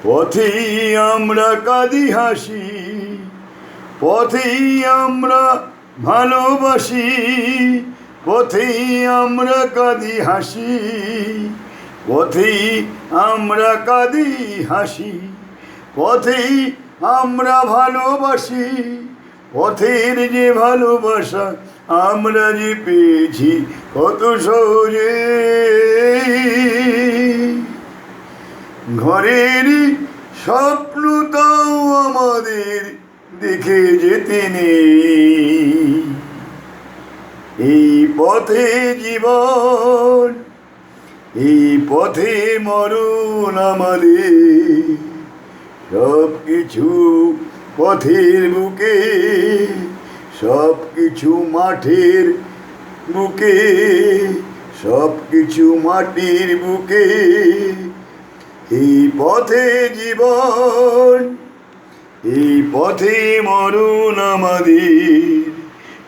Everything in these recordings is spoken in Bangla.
পথেই আমরা কাঁদি হাসি, পথেই আমরা ভালোবাসি, পথেই আমরা কাঁদি হাসি, পথেই আমরা কাঁদি হাসি, পথেই আমরা ভালোবাসি। পথের যে ভালোবাসা আমরা যে পেয়েছি কত সহজে, ঘরের স্বপ্নটাও আমাদের দেখে যেতে নেই। এই পথে জীবন, এই পথে মরণ আমাদের, সব কিছু পথের বুকে, সব কিছু মাঠের বুকে, সব কিছু মাটির বুকে। এই পথে জীবন, এই পথে মরণ আমাদের,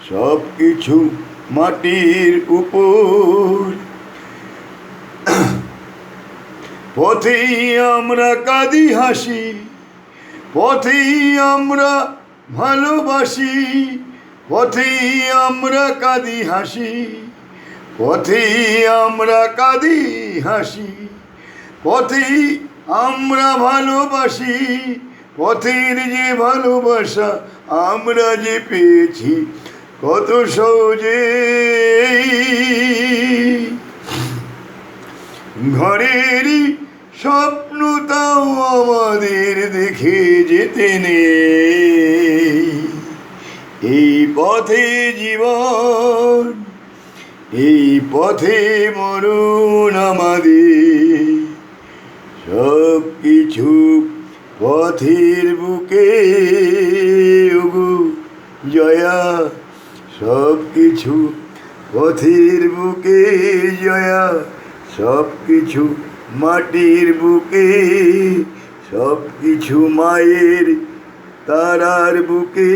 সব কিছু মাটির উপর। পথেই আমরা কাঁদি হাসি, পথেই আমরা ভালোবাসি, পথেই আমরা কাঁদি হাসি, পথেই আমরা কাঁদি হাসি, পথেই আমরা ভালোবাসি। পথের যে ভালোবাসা আমরা যে পেয়েছি কত সহজে, ঘরের স্বপ্নটাও আমাদের দেখে যেতে নেই। এই পথে জীবন, এই পথে মরণ আমাদের, সব কিছু পথের বুকে। ওগো জয়া, সব কিছু পথের বুকে জয়া, সব কিছু মাটির বুকে, সব কিছু মায়ের তারার বুকে।